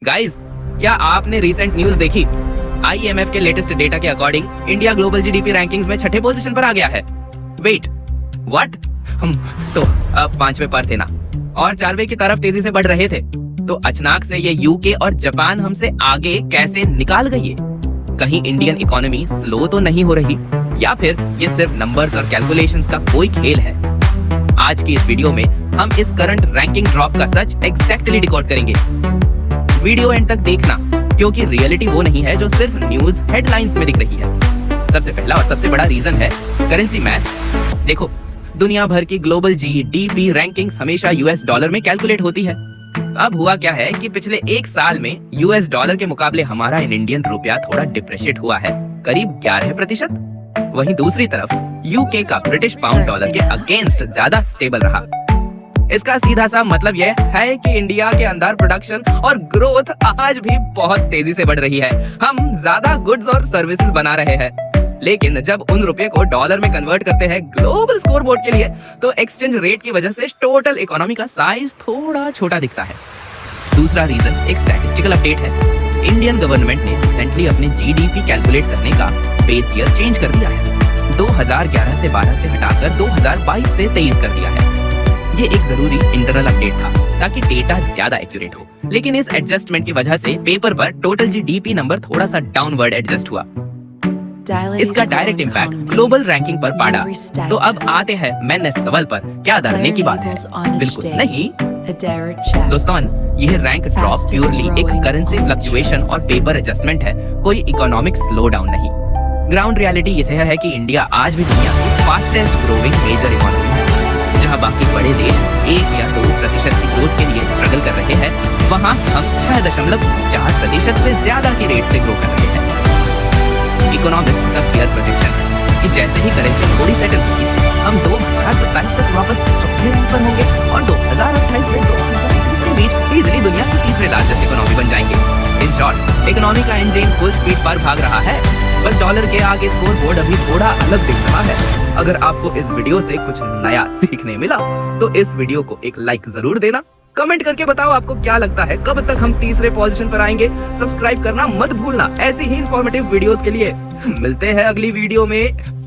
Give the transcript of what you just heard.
Guys, क्या आपने recent news देखी? आईएमएफ के लेटेस्ट डेटा के according India global GDP rankings में छठे पोजीशन पर आ गया है। Wait, what? हम तो अब 5वें पर थे ना, और 4वें की तरफ तेजी से बढ़ रहे थे। तो अचानक से ये यूके और जापान हमसे आगे कैसे निकाल गई? कहीं इंडियन इकोनॉमी स्लो तो नहीं हो रही, या फिर ये सिर्फ नंबर्स और कैलकुलेशंस का कोई खेल है? आज की इस वीडियो में हम इस करंट रैंकिंग ड्रॉप का सच एग्जैक्टली डिकोड करेंगे। वीडियो एंड तक देखना, क्योंकि रियलिटी वो नहीं है जो सिर्फ न्यूज हेडलाइंस में दिख रही है। सबसे पहला और सबसे बड़ा रीजन है करेंसी मैथ। देखो, दुनिया भर की ग्लोबल जीडीपी रैंकिंग्स हमेशा यूएस डॉलर में कैलकुलेट होती है। अब हुआ क्या है कि पिछले एक साल में यूएस डॉलर के मुकाबले हमारा इंडियन रुपया थोड़ा डिप्रेशिएट हुआ है, करीब 11%। वहीं दूसरी तरफ यूके का ब्रिटिश पाउंड डॉलर के अगेंस्ट ज्यादा स्टेबल रहा। इसका सीधा सा मतलब यह है कि इंडिया के अंदर प्रोडक्शन और ग्रोथ आज भी बहुत तेजी से बढ़ रही है। हम ज्यादा गुड्स और सर्विसेज बना रहे हैं, लेकिन जब उन रुपए को डॉलर में कन्वर्ट करते हैं ग्लोबल स्कोरबोर्ड के लिए, तो एक्सचेंज रेट की वजह से टोटल इकोनॉमी का साइज थोड़ा छोटा दिखता है। दूसरा रीजन एक स्टैटिस्टिकल अपडेट है। इंडियन गवर्नमेंट ने रिसेंटली अपने जीडीपी कैलकुलेट करने का बेस ईयर चेंज कर दिया है। 2011 से 12 से हटाकर 2022 से 23 कर दिया है। ये एक जरूरी इंटरनल अपडेट था ताकि डेटा ज्यादा एक्यूरेट हो, लेकिन इस एडजस्टमेंट की वजह से पेपर पर टोटल जीडीपी नंबर थोड़ा सा डाउनवर्ड एडजस्ट हुआ। इसका डायरेक्ट इम्पैक्ट ग्लोबल रैंकिंग पर पड़ा। तो अब आते हैं मेन सवाल पर, क्या डरने की बात है? बिल्कुल नहीं दोस्तों, यह रैंक ड्रॉप प्योरली एक करेंसी फ्लक्चुएशन और पेपर एडजस्टमेंट है, कोई इकोनॉमिक स्लो डाउन नहीं। ग्राउंड रियलिटी यह है कि इंडिया आज भी दुनिया की फास्टेस्ट ग्रोइंग मेजर इकोनॉमी है। जहां बाकी बड़े देश 1 या 2% की ग्रोथ के लिए स्ट्रगल कर रहे हैं, वहां हम 6.4% से ज्यादा की रेट से ग्रो कर रहे हैं। इकोनॉमिस्ट का क्लियर प्रोजेक्शन है कि जैसे ही करेंसी थोड़ी सेटल होगी, हम 2027 तक वापस चौथे रैंक पर होंगे और 2028 से 2031 के बीच इजीली दुनिया की तीसरे लार्जेस्ट इकोनॉमी बन जाएंगे। इन शॉर्ट, इकोनॉमी का इंजन फुल स्पीड पर भाग रहा है, बस डॉलर के आगे स्कोर बोर्ड अभी थोड़ा अलग दिख रहा है। अगर आपको इस वीडियो से कुछ नया सीखने मिला तो इस वीडियो को एक लाइक जरूर देना। कमेंट करके बताओ आपको क्या लगता है, कब तक हम तीसरे पोजीशन पर आएंगे। सब्सक्राइब करना मत भूलना ऐसी ही इंफॉर्मेटिव वीडियोस के लिए। मिलते हैं अगली वीडियो में।